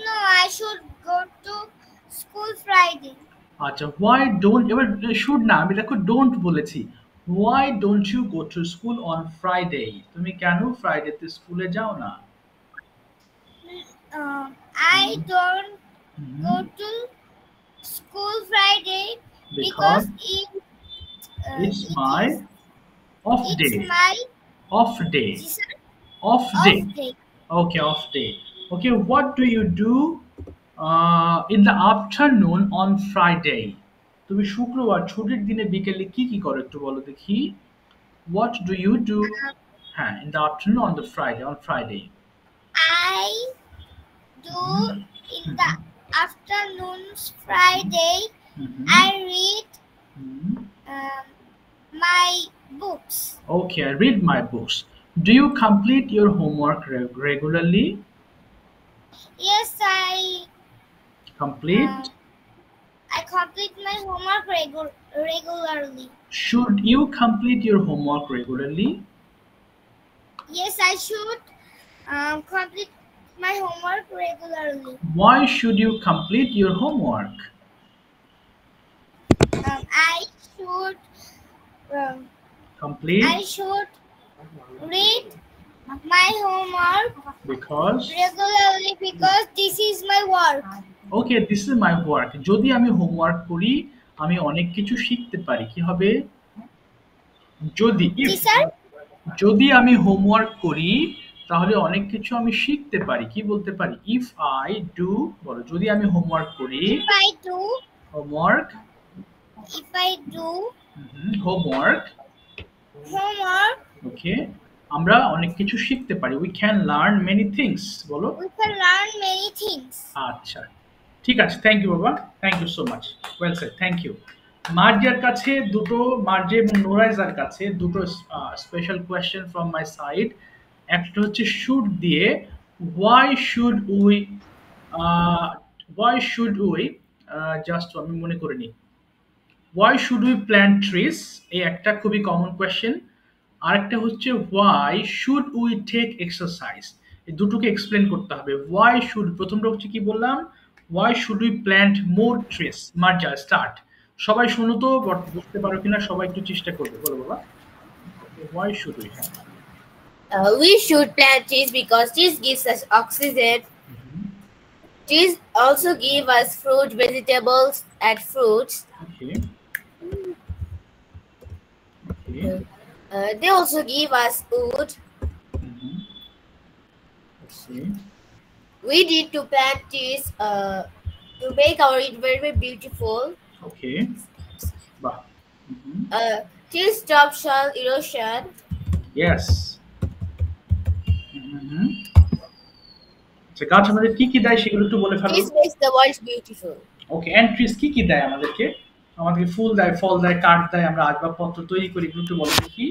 B: No, I should go to school Friday.
A: আচ্ছা, why don't, এবার should না, আমি দেখো don't বলেছি। why don't you go to school on Friday? তুমি কেন ফ্রাইডেতে স্কুলে যাও না?
B: I don't go to school Friday because
A: it's my off day.
B: It's my
A: off day. Off day. Okay, off day. Okay, what do you do in the afternoon on Friday? তুমি শুক্রবার ছুটির দিনে বিকেলে কি করো একটু বলো দেখি। What do you do in the afternoon on Friday?
B: I do in the afternoons Friday. I read my books.
A: Okay, I read my books. Do you complete your homework regularly?
B: Yes, I
A: complete
B: my homework regularly.
A: Should you complete your homework regularly?
B: Yes, I should complete my homework regularly.
A: Why should you complete your homework?
B: I should
A: complete.
B: I should read my homework regularly because this is my work.
A: Okay, this is my work. যদি আমি homework করি আমি অনেক কিছু শিখতে পারি। কি হবে? যদি আমি হোমওয়ার্ক করি তাহলে অনেক কিছু আমি শিখতে পারি। কি বলতে পারি? if I do, বলো যদি আমি হোমওয়ার্ক করি।
B: if I do
A: homework homework ওকে, আমরা অনেক কিছু শিখতে পারি। we can learn many things. বলো
B: we can learn many things.
A: আচ্ছা, ঠিক আছে, থ্যাংক ইউ বাবা, thank you so much, well said, thank you. মার্জিয়ার কাছে মার্জি এবং নোরাইজার কাছে দুটো special question from my side. একটা হচ্ছে শুড দিয়ে why should we জাস্ট আমি মনে করে নিই, why should we plant trees? এই একটা খুবই কমন কোয়েশ্চেন। আরেকটা হচ্ছে why should we take exercise? এই দুটোকে এক্সপ্লেন করতে হবে। why should, প্রথমটা হচ্ছে কি বললাম, why should we plant more trees? Marza start. সবাই শুনো তো, বুঝতে পারো কিনা সবাই একটু চেষ্টা করবে, বলো বাবা। why should we?
E: We should plant trees because trees gives us oxygen. Trees also give us fruit, vegetables, and fruits.
A: Okay.
E: They also give us wood.
A: Okay.
E: We need to plant trees to make our environment beautiful.
A: Okay. Bah.
E: Trees stop soil erosion.
A: Yes. আচ্ছা, গাছ আমাদের কি কি দেয় সেগুলো একটু বলে ফেলো।
E: Trees makes the world beautiful.
A: Okay, entries কি কি দেয় আমাদেরকে? আমাদেরকে ফুল দেয়, ফল দেয়, কাঠ দেয়, আমরা আসবাবপত্র তৈরি করি, এগুলো একটু বলো দেখি।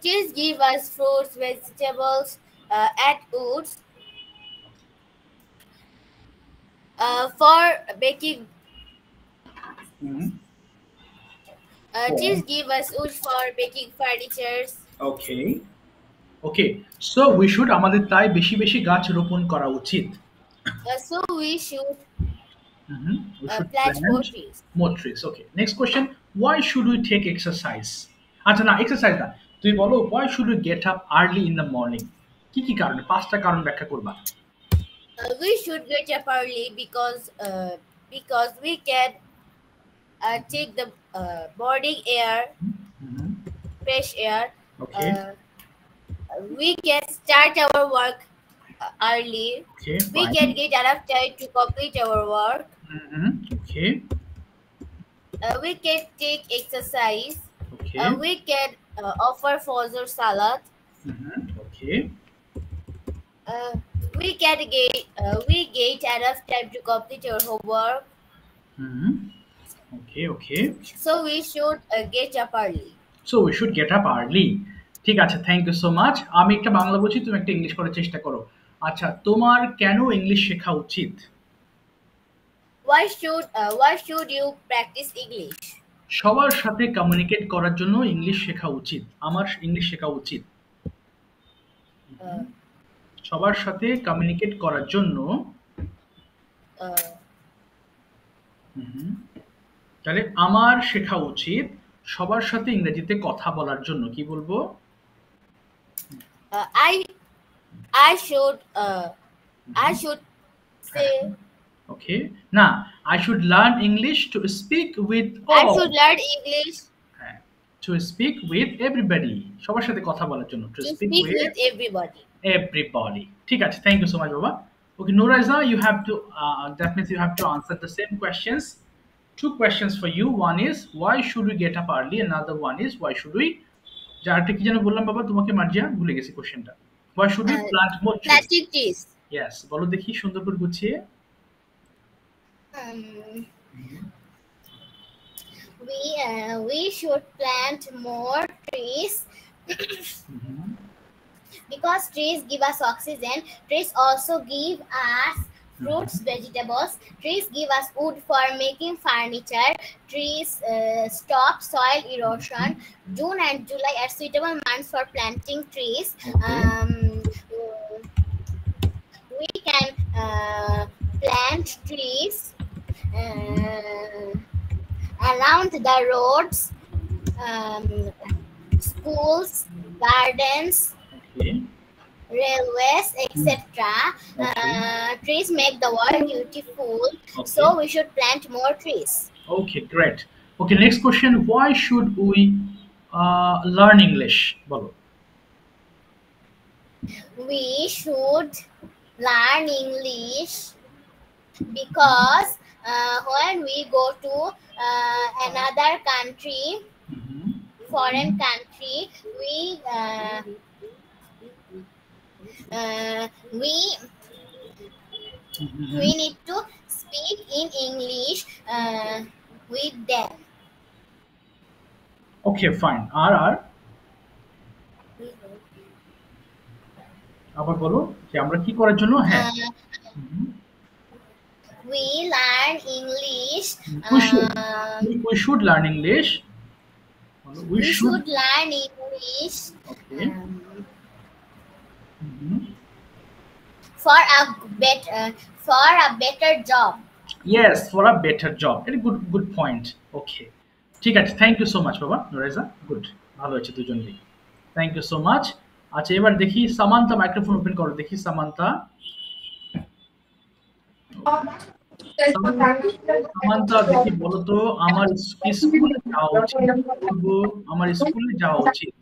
E: Trees give us fruits, vegetables, and woods. For baking, trees give us wood for making furnitures.
A: Okay. Okay. So we should আমাদের তাই বেশি বেশি গাছ রোপণ করা উচিত।
E: So we should
A: We should
E: plant more trees.
A: More trees. Okay. Next question. Why should we take exercise? আচ্ছা না, এক্সারসাইজ না। তুই বলো, why should we get up early in the morning? কি কি কারণে? পাঁচটা কারণ ব্যাখ্যা করবা।
E: We should get up early because we can take the morning air, fresh air.
A: Okay.
E: We can start our work early.
A: Okay.
E: We can get enough time to complete our work.
A: Okay.
E: We can take exercise.
A: Okay.
E: We can offer Fajr Salat.
A: Okay.
E: We get enough time to complete our homework.
A: Okay. Okay.
E: So we should get up early.
A: So we should get up early. ঠিক আছে, thank you so much. আমি একটা বাংলা বলছি, তুমি একটা English করার চেষ্টা করো। আচ্ছা, তোমার কেন ইংলিশ শেখা উচিত?
E: Why should you practice English?
A: সবার সাথে কমিউনিকেট করার জন্য ইংলিশ শেখা উচিত। আমার ইংলিশ শেখা উচিত। সবার সাথে কমিউনিকেট করার জন্য। তাহলে আমার শেখা উচিত সবার সাথে ইংরেজিতে কথা বলার জন্য। কি বলবো?
E: I should say.
A: Okay. না, I should learn English to speak with all.
E: I should learn English
A: to speak with everybody. সবার সাথে কথা বলার জন্য।
E: To speak with everybody.
A: Everybody. ঠিক আছে, thank you so much, Baba. Okay, Nuraiza, you have to definitely you have to answer the same questions. Two questions for you. One is why should we get up early? Another one is why should we? যারটা কি যেন বললাম বাবা তোমাকে, মার্জিয়া, ভুলে গেছি কোশ্চেনটা। Why should we plant more trees?
E: Planting trees.
A: Yes, বলো দেখি সুন্দর করে গুছিয়ে।
B: We should plant more trees because trees give us oxygen. Trees also give us fruits, vegetables. Trees give us wood for making furniture. Trees stop soil erosion. June and July are suitable months for planting trees. We can plant trees around the roads, schools, gardens, railways, etc. Trees make the world beautiful, so we should plant more trees.
A: Okay, great. Okay, next question. Why should we learn English? Bolo.
B: We should learn English because when we go to another country, foreign country, we need to speak in English with them.
A: Okay, fine. R. আবার বলো যে আমরা কি করার জন্য? হ্যাঁ,
B: we learn English.
A: We should learn English.
B: We should learn English.
A: Okay.
B: For a better job.
A: Yes, for a better job. Very good point. Okay. ঠিক আছে, থ্যাংক ইউ সো মাচ বাবা। নুরাইজা, গুড, ভালো হয়েছে দুজনেরই। Thank you so much. আচ্ছা, এবার দেখি Samanta, microphone open করো দেখি সামান্তা। সামান্তা দেখি বলো তো, আমার স্কুলে যাওয়া উচিত, বলবো আমার স্কুলে যাওয়া উচিত।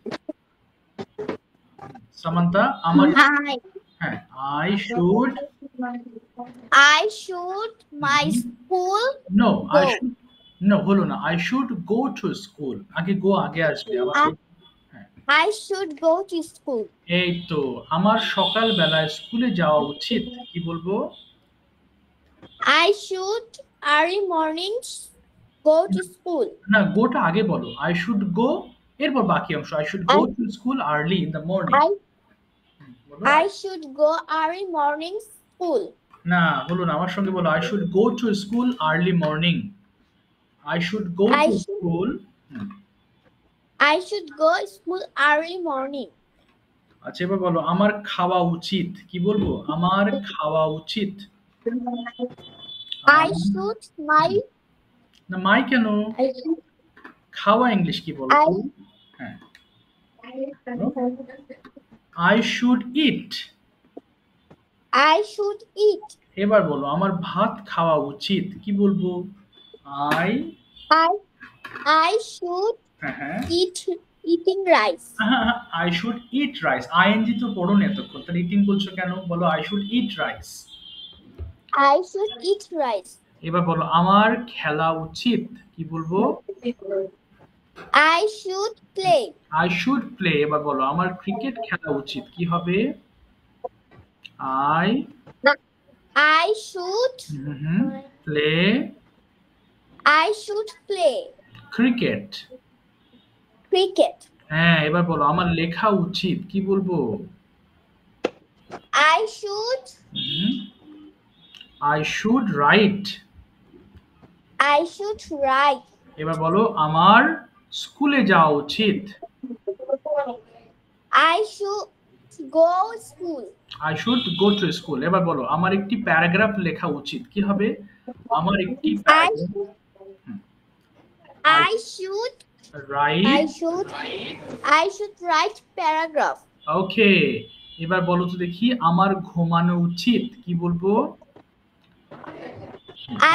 A: সামান্তা, আমার, হ্যাঁ, I should,
D: I should my school
A: no, I
D: go.
A: Should, no হলো না, I should go to school, আগে গো আগে আসবে আবার। হ্যাঁ,
D: I should go to school.
A: এই তো, আমার সকালবেলায় স্কুলে যাওয়া উচিত, কি বলবো?
D: I should early mornings go to school.
A: না, গোটা আগে বলো, আই শুড গো, এরপর বাকি অংশ, I should go to school early in the morning.
D: I should go early morning school.
A: না হলো না, আমার সঙ্গে বলো, I should go to school early morning. I should go
D: I
A: to
D: should-
A: school.
D: I should go school early morning.
A: আচ্ছা, এবার বলো, আমার খাওয়া উচিত, কি বলবো? আমার খাওয়া উচিত।
D: I should my
A: না, মাই কেন?
D: I should
A: খাওয়া ইংলিশ কি বলো?
D: I-
A: হ্যাঁ, I should it.
D: I should eat.
A: এবার বলো, আমার ভাত খাওয়া উচিত, কি বলবো? আই,
D: I should
A: হ্যাঁ,
D: eating rice.
A: I should eat rice. ING তো পড়ো না এতক্ষণ, তাহলে ইটিং বলছো কেন? বলো I should eat rice.
D: I should eat rice.
A: এবার বলো, আমার খেলা উচিত, কি বলবো?
D: I should play.
A: I should play. এবার বলো, আমার ক্রিকেট খেলা উচিত, কি হবে? I
D: I should
A: play
D: I should play
A: cricket.
D: cricket.
A: হ্যাঁ, এবার বলো, আমার লেখা উচিত, কি বলবো?
D: I should
A: I should write.
D: write.
A: এবার বলো, আমার স্কুলে যাওয়া উচিত।
D: I should go school.
A: I should go to school. এবার বলো, আমার একটি প্যারাগ্রাফ লেখা উচিত, কি হবে? আমার একটি
D: I should
A: right.
D: I should write paragraph.
A: ওকে, এবার বলো তো দেখি, আমার ঘুমানো উচিত, কি বলবো?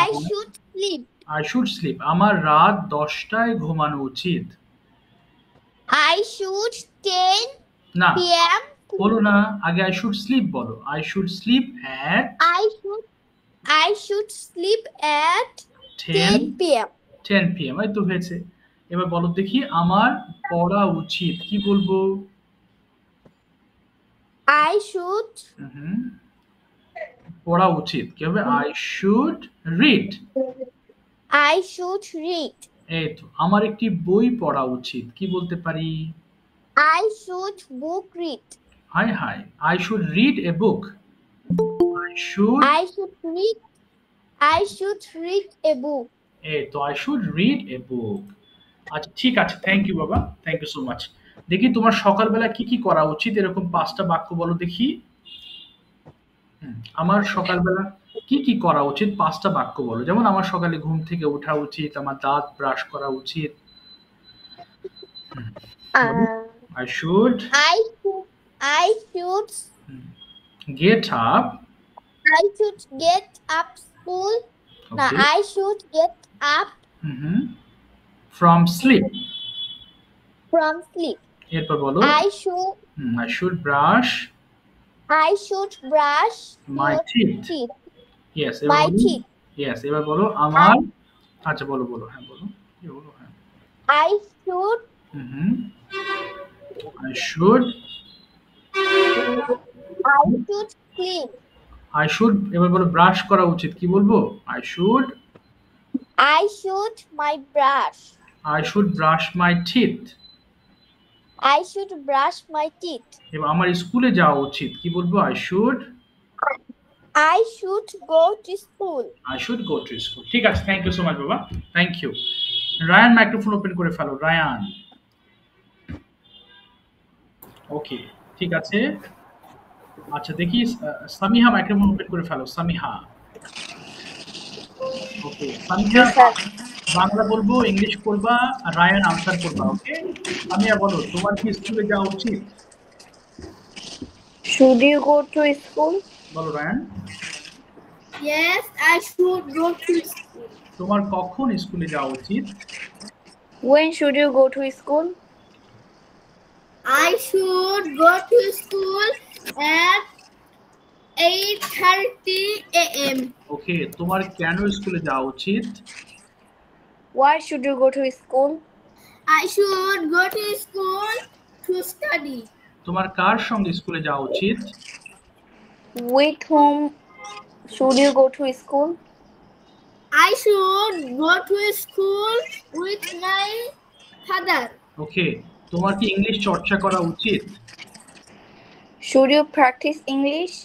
D: I should sleep.
A: I should sleep. আমার রাত 10টায় ঘুমানো উচিত।
D: I should 10
A: না,
D: p.m.
A: বলো না, আগে আই শুড স্লিপ বলো। I should sleep at
D: I should sleep at
A: 10
D: 10 p.m.
A: p.m. এই তো হয়েছে। এবার বলো দেখি, আমার পড়া উচিত, কি বলবো?
D: I should
A: পড়া উচিত, কি হবে? I should read.
D: read.
A: এই তো, আমার একটি বই পড়া উচিত, কি বলতে পারি?
D: I should book read.
A: High high, I should read a book. I should,
D: I should read a book.
A: এই তো, আই শুড রিড এ বুক। আচ্ছা, ঠিক আছে, থ্যাংক ইউ বাবা, থ্যাংক ইউ সো মাচ। দেখি তোমার সকালবেলা কি কি করা উচিত, এরকম 5টা বাক্য বলো দেখি। আমার সকালবেলা কি কি করা উচিত, 5টা বাক্য বলো। যেমন, আমার সকালে ঘুম থেকে ওঠা উচিত, আমার দাঁত ব্রাশ করা উচিত। I should
D: I should
A: get up
D: get up school. No, I should get up
A: from sleep.
D: from sleep.
A: এরপর বলো,
D: I should
A: brush
D: brush
A: My
D: your
A: teeth. Yes,
D: My teeth.
A: Yes, এবার বলো, আমার, আচ্ছা বলো, হ্যাঁ বলো, কি বলো? হ্যাঁ,
D: I should
A: I should
D: clean.
A: I should, এবার বলো, ব্রাশ করা উচিত, কি বলবো? I should
D: my brush.
A: I should brush my teeth.
D: I should brush my teeth.
A: এবার আমার স্কুলে যাওয়া উচিত, কি বলবো? I should
D: go to school.
A: Go to school. ঠিক আছে, থ্যাংক ইউ সো মাচ বাবা, thank you. Ryan, microphone open করে ফেলো, রায়ান। ওকে, ঠিক আছে। আচ্ছা, দেখি সামিহা, মাইক্রোফোন ওপেন করে ফেলো, সামিহা। ওকে, সামিহা, বাংলা বলবো, ইংলিশ করবা, আর রায়ান আনসার করবা। ওকে, সামিহা বলো, তোমার কি স্কুলে যাওয়া উচিত?
E: Should you go to school?
A: বলো Ryan.
B: Yes, I should go to school.
A: তোমার কখন স্কুলে যাওয়া উচিত?
E: When should you go to school?
B: I should go to school at 8:30 a.m.
A: ওকে, তোমার কেন স্কুলে যাওয়া উচিত?
E: Why should you go to school?
B: I should go to school to study.
A: তোমার কার সঙ্গে স্কুলে যাওয়া উচিত?
E: With whom should you go to school?
B: I should go to school with my father.
A: ওকে, তোমার কি ইংলিশ চর্চা করা উচিত?
E: Should you practice English?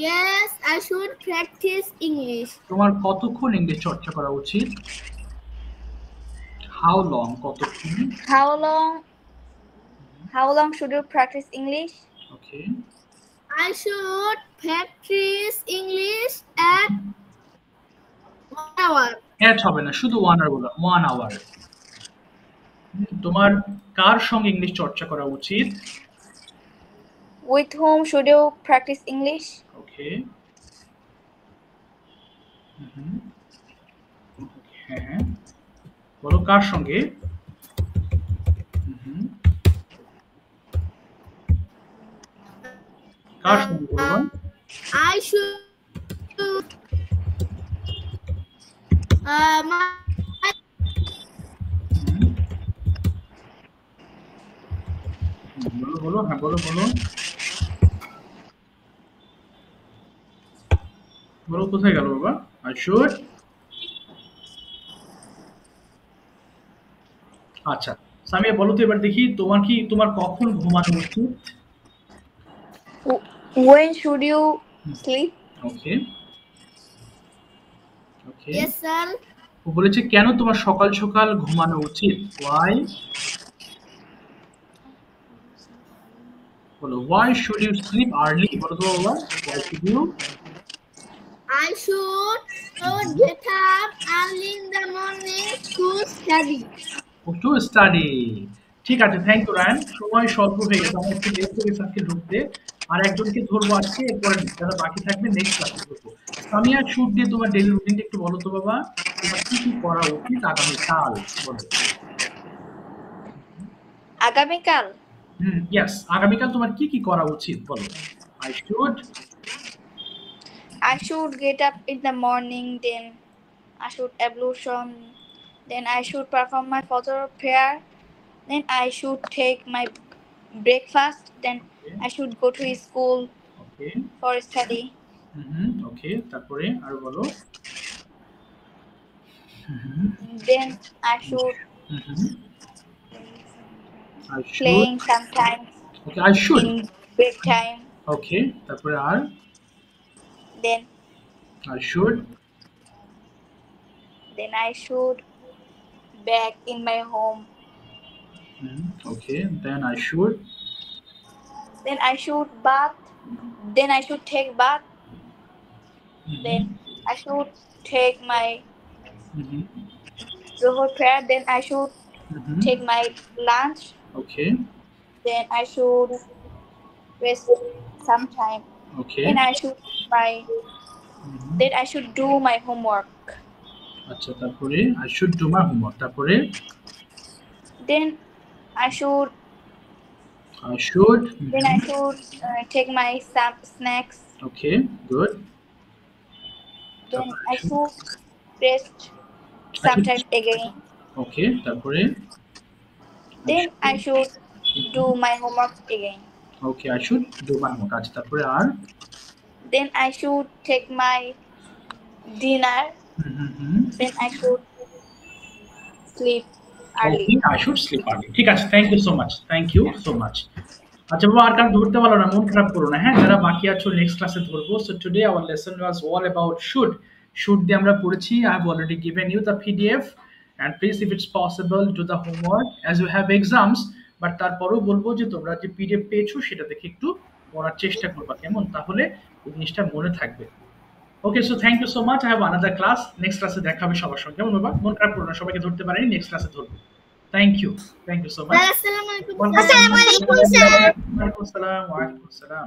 B: Yes, I should practice English.
A: তোমার কতক্ষণ ইংলিশ চর্চা করা উচিত? How long? কতক্ষণ?
E: How long should you practice English?
A: Okay,
B: I should practice English at 1 hour.
A: এট হবে না, শুধু 1 hour বলো, 1 hour। তোমার কার সঙ্গে ইংলিশ চর্চা করা উচিত?
E: With whom should you practice English?
A: ওকে, হ্যাঁ, বলো কার সঙ্গে? কার সঙ্গে বলবো?
B: I should my
A: বলো বলো, হ্যাঁ বলো বলো বলো, কোথায় গেল বাবা? I should, আচ্ছা সামিয়া বলো তো এবার দেখি, তোমার কখন ঘুমানো উচিত?
E: When should you sleep?
A: Okay okay,
B: yes sir.
A: ও বলেছে কেন তোমার সকাল সকাল ঘুমানো উচিত? Why? বলো, why should you sleep early? বলো তো বাবা, why should you?
B: I should get up early in the morning to study.
A: To study. ঠিক আছে, থ্যাংক ইউ রায়ান। সময় স্বল্প হয়ে গেছে, আমার একটু লেট হয়ে গেছে আজকে ঢুকতে। আর একজনকে ধরবো আজকে, এরপরে যারা বাকি থাকবে নেক্সট ক্লাসে ধরবো। সামিয়া, শুট দিয়ে তোমার ডেইলি রুটিনটা একটু বলো তো বাবা, তোমার কি কি করা উচিত আগামীকাল? বলো।
E: আগামীকাল?
A: ইয়েস, আগামীকাল তোমার কি কি করা উচিত বলো।
E: I should get up in the morning, then I should ablution, then I should perform my fajr prayer, then I should take my breakfast, then I should go to school for study.
A: ওকে, তারপরে আর বলো।
E: Then I should playing sometimes.
A: Okay, I should
E: in break time.
A: Okay, তারপরে আর?
E: Then
A: I should
E: back in my home.
A: Okay, then I should
E: bath. Then I should take bath. Then I should take my Zuhur prayer. Then I should take my lunch.
A: Okay.
E: Then I should rest sometime.
A: Okay.
E: Then I should then I should do my homework.
A: আচ্ছা, তারপরে I should do my homework. তারপরে
E: then I should then I should take my snacks.
A: Okay, good.
E: Then I should rest sometime again.
A: Okay, তারপরে
E: then I should do my homework again.
A: Okay, I should do my homework. আচ্ছা, তারপরে আর?
E: Then I should take my dinner. Then I should sleep early.
A: Okay, I should sleep early. ঠিক আছে, thank you so much. Thank you so much. আচ্ছা বাবা, আর কারণ ধরতে পারলো না, মন খারাপ করো না, হ্যাঁ? যারা বাকি আছো নেক্সট ক্লাসে ধরবো। So today our lesson was all about should দিয়ে আমরা পড়েছি। I have already given you the PDF and please if it's possible do the homework as you have exams, but তারপরেও বলবো যে তোমরা যে PDF পেয়েছো সেটা দেখে একটু পড়ার চেষ্টা করবা, কেমন? তাহলে এই জিনিসটা মনে থাকবে। Okay, so thank you so much. I have another class. Next class দেখা হবে সবার সঙ্গে, কেমন বাবা? মন খারাপ করো না, সবাইকে ধরতে পারিনি, নেক্সট ক্লাসে ধরবো। Thank you so much.
B: আসসালামু আলাইকুম। আসসালামু আলাইকুম স্যার।
A: ওয়া আলাইকুম আসসালাম।